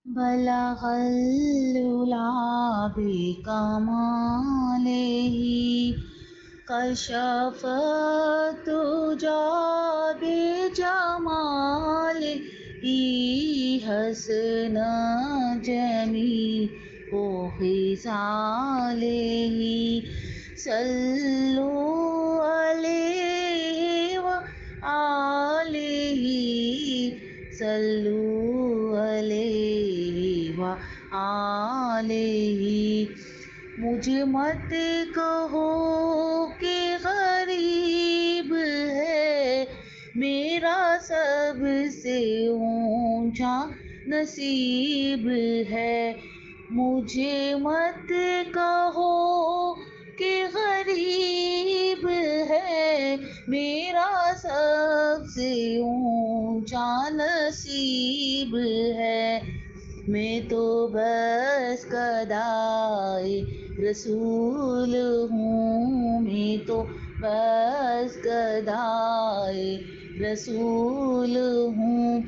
بلغ العلا بکمالہ کشف الدجی بجمالہ حسن جمیع خصالہ صلوا علیہ وآلہ صلوا علیہ وآلہ مجھے مت کہو کہ غریب ہے میرا سب سے اونچا نصیب ہے مجھے مت کہو کہ غریب ہے میرا سب سے اونچا نصیب ہے میں تو بس گدائے رسول ہوں میں تو بس گدائے رسول ہوں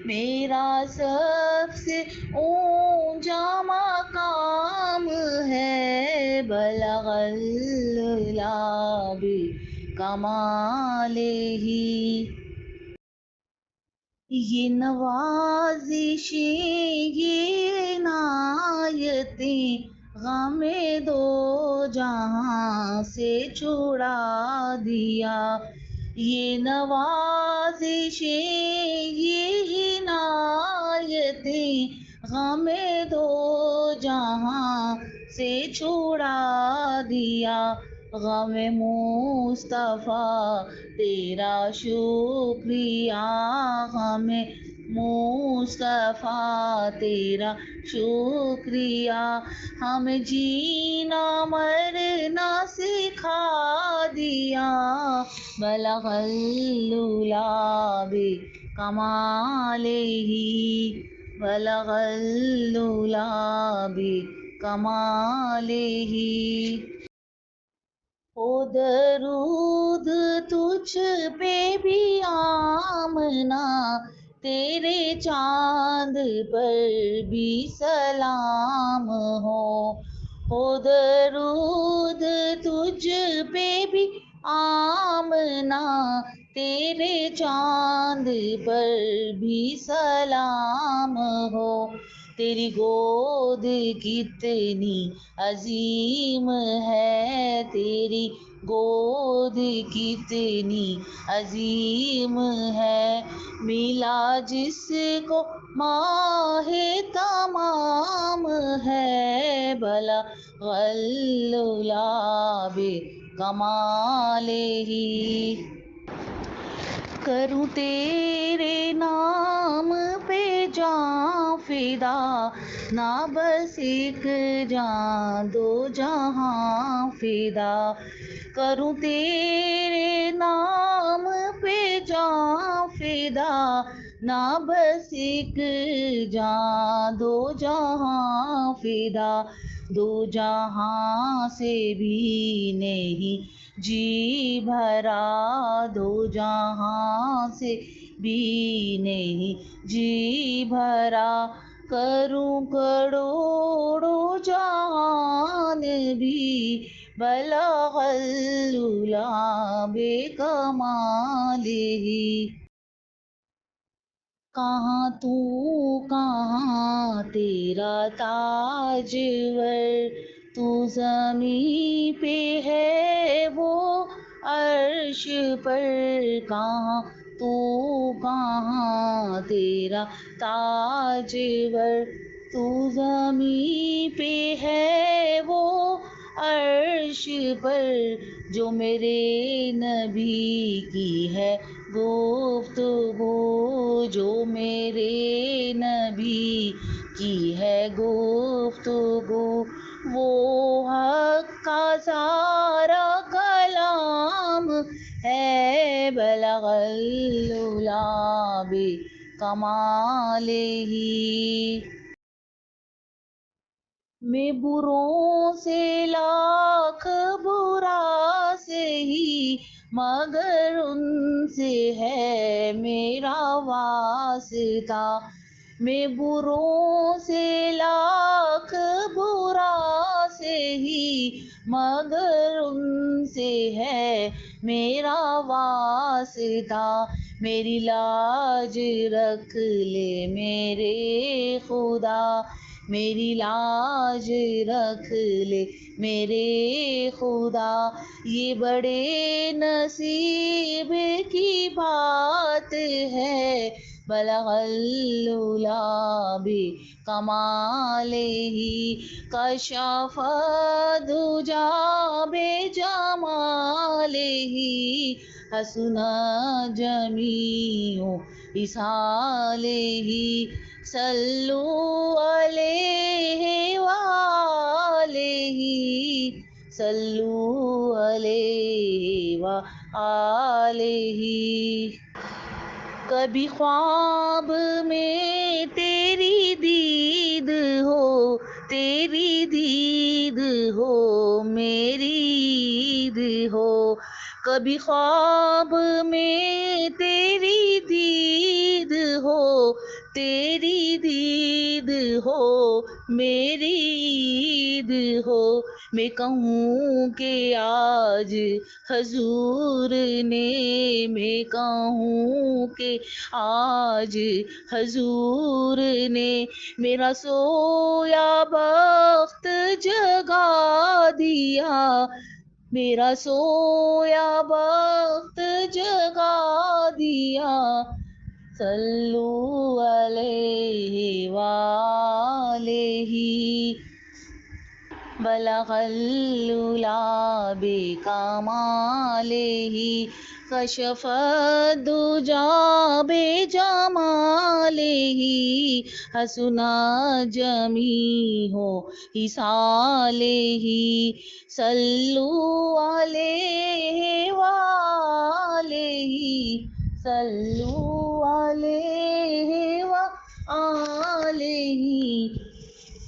میرا سب سے اونچا مقام ہے بلغ العلا بکمالہ یہ نوازشیں یہ عنایتیں غم دو جہاں سے چھڑا دیا یہ نوازشیں یہ عنایتیں غم دو جہاں سے چھڑا دیا غم مصطفیٰ تیرا شکریہ غم مصطفیٰ تیرا شکریہ ہمیں جینا مرنا سکھا دیا بلغ العلا بکمالہ بلغ العلا بکمالہ ہو درود تجھ پہ بھی آمنا تیرے چاند پر بھی سلام ہو درود تجھ پہ بھی آمنا تیرے چاند پر بھی سلام ہو تیری گود کتنی عظیم ہے تیری گود کتنی عظیم ہے ملا جس کو ماہ تمام ہے بلغ العلا بکمالہ کروں تیرے نام پہ جاں فدا نہ بس ایک جاں دو جہاں فدا کروں تیرے نام پہ جاں فدا نہ بس ایک جاں دو جہاں فدا دو جہاں سے بھی نہیں جی بھرا دو جہاں سے بھی نہیں جی بھرا کروں کروڑوں جہان بھی بلغ العلا بکمالہ کہاں تو کہاں تیرا تاجور تو زمیں پہ ہے وہ عرش پر کہاں تو کہاں تیرا تاجور تو زمیں پہ ہے وہ عرش پر جو میرے نبی کی ہے گفتگو جو میرے نبی کی ہے گفتگو وہ حق کا سارا کلام ہے بلغ العلا بکمالہ میں بروں سے لاکھ برا سہی مگر ان سے ہے میرا واسطہ میں بروں سے لاکھ برا سے ہی، مگر ان سے ہے میرا واسطہ. میری لاج رکھ لے میرے خدا، میری لاج رکھ لے میرے خدا. یہ بڑے نصیب کی بات ہے، بلغ العلا بکمالہ، کشف الدجا بجمالہ، حسن جمیع خصالہ. صلو علیہ وآلہ، صلو علیہ وآلہ. کبھی خواب میں تیری دید ہو، تیری دید ہو میری عید ہو. کبھی خواب میں تیری دید ہو، تیری دید ہو میری عید ہو. میں کہوں کہ آج حضور نے، میں کہوں کہ آج حضور نے میرا سویا بخت جگا دیا، میرا سویا بخت جگا دیا. صلو علیہ وآلہ، بلغ العلا بکمالہ، کشف الدجا بجمالہ، حسن جمیع خصالہ. صلو علیہ وآلہ، صلو علیہ وآلہ.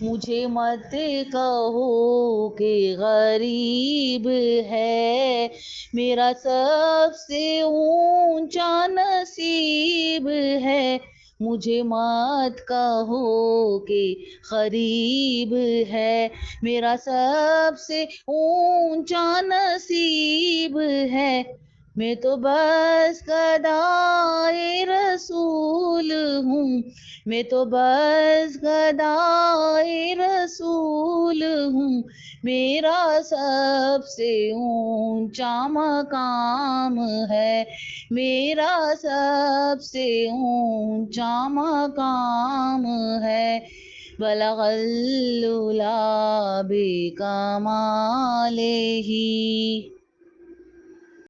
مجھے مت کہو کہ غریب ہے، میرا سب سے اونچا نصیب ہے. مجھے مت کہو کہ غریب ہے، میرا سب سے اونچا نصیب ہے. میں تو بس گدائے رسول ہوں، میں تو بس گدائے رسول ہوں. میرا سب سے اونچا مقام ہے، میرا سب سے اونچا مقام ہے. بلغ العلا بکمالہ.